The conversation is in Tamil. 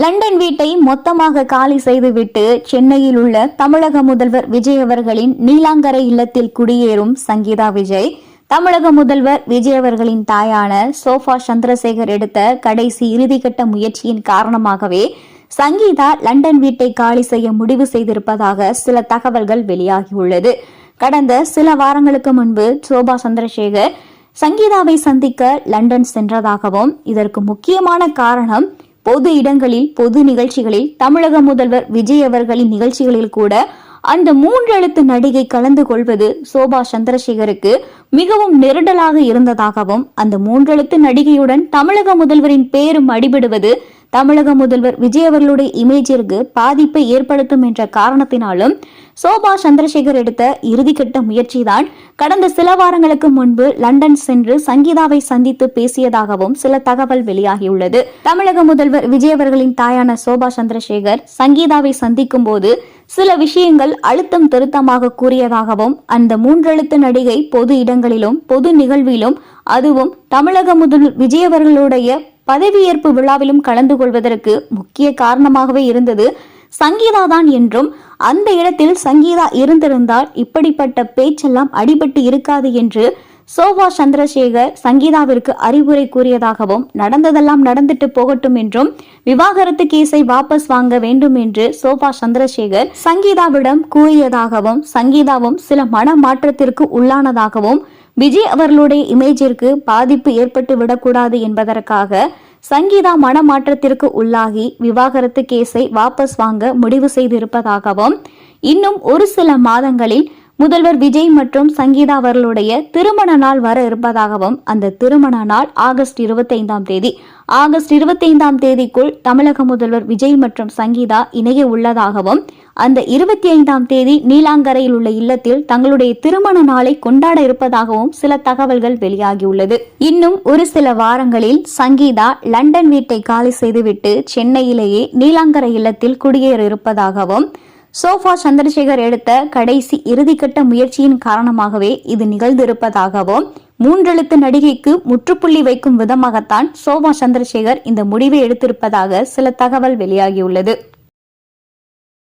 லண்டன் வீட்டை மொத்தமாக காலி செய்துவிட்டு சென்னையில் உள்ள தமிழக முதல்வர் விஜய் அவர்களின் நீலாங்கரை இல்லத்தில் குடியேறும் சங்கீதா விஜய், தமிழக முதல்வர் விஜய் அவர்களின் தாயான சோபா சந்திரசேகர் எடுத்த கடைசி இறுதிக்கட்ட முயற்சியின் காரணமாகவே சங்கீதா லண்டன் வீட்டை காலி செய்ய முடிவு செய்திருப்பதாக சில தகவல்கள் வெளியாகியுள்ளது. கடந்த சில வாரங்களுக்கு முன்பு சோபா சந்திரசேகர் சங்கீதாவை சந்திக்க லண்டன் சென்றதாகவும், இதற்கு முக்கியமான காரணம் பொது இடங்களில், பொது நிகழ்ச்சிகளில், தமிழக முதல்வர் விஜய் அவர்களின் நிகழ்ச்சிகளில் கூட அந்த 3 எழுத்து நடிகை கலந்து கொள்வது சோபா சந்திரசேகருக்கு மிகவும் நெருடலாக இருந்ததாகவும், அந்த 3 எழுத்து நடிகையுடன் தமிழக முதல்வரின் பேரும் அடிபடுவது தமிழக முதல்வர் விஜய் அவர்களுடைய இமேஜிற்கு பாதிப்பை ஏற்படுத்தும் என்ற காரணத்தினாலும் சோபா சந்திரசேகர் எடுத்த இறுதிக்கட்ட முயற்சிதான் கடந்த சில வாரங்களுக்கு முன்பு லண்டன் சென்று சங்கீதாவை சந்தித்து பேசியதாகவும் சில தகவல் வெளியாகியுள்ளது. தமிழக முதல்வர் விஜய் அவர்களின் தாயான சோபா சந்திரசேகர் சங்கீதாவை சந்திக்கும் போது சில விஷயங்கள் அழுத்தம் திருத்தமாக கூறியதாகவும், அந்த 3 எழுத்து நடிகை பொது இடங்களிலும் பொது நிகழ்விலும், அதுவும் தமிழக முதல்வர் விஜய் அவர்களுடைய பதவியேற்பு விழாவிலும் கலந்து கொள்வதற்கு முக்கிய காரணமாகவே இருந்தது சங்கீதா தான் என்றும், அந்த இடத்தில் சங்கீதா இருந்திருந்தால் இப்படிப்பட்ட பேச்செல்லாம் அடிபட்டு இருக்காது என்று சோபா சந்திரசேகர் சங்கீதாவிற்கு அறிவுரை கூறியதாகவும், நடந்ததெல்லாம் நடந்துட்டு போகட்டும் என்றும், விவாகரத்து கேஸை வாபஸ் வாங்க வேண்டும் என்று சோபா சந்திரசேகர் சங்கீதாவிடம் கூறியதாகவும், சங்கீதாவும் சில மன மாற்றத்திற்கு உள்ளானதாகவும், விஜய் அவர்களுடைய இமேஜிற்கு பாதிப்பு ஏற்பட்டு விடக்கூடாது என்பதற்காக சங்கீதா மனமாற்றத்திற்கு உள்ளாகி விவாகரத்து கேஸை வாபஸ் வாங்க முடிவு செய்திருப்பதாகவும், இன்னும் ஒரு சில மாதங்களில் முதல்வர் விஜய் மற்றும் சங்கீதா அவர்களுடைய திருமண நாள் வர இருப்பதாகவும், அந்த திருமண நாள் ஆகஸ்ட் 25ஆம் தேதிக்குள் தமிழக முதல்வர் விஜய் மற்றும் சங்கீதா இணைய உள்ளதாகவும், அந்த 25ஆம் தேதி நீலாங்கரையில் உள்ள இல்லத்தில் தங்களுடைய திருமண நாளை கொண்டாட இருப்பதாகவும் சில தகவல்கள் வெளியாகியுள்ளது. இன்னும் ஒரு சில வாரங்களில் சங்கீதா லண்டன் வீட்டை காலி செய்துவிட்டு சென்னையிலேயே நீலாங்கரை இல்லத்தில் குடியேற இருப்பதாகவும், சோபா சந்திரசேகர் எடுத்த கடைசி இறுதிக்கட்ட முயற்சியின் காரணமாகவே இது நிகழ்ந்திருப்பதாகவும், 3 எழுத்து நடிகைக்கு முற்றுப்புள்ளி வைக்கும் விதமாகத்தான் சோபா சந்திரசேகர் இந்த முடிவை எடுத்திருப்பதாக சில தகவல் வெளியாகியுள்ளது.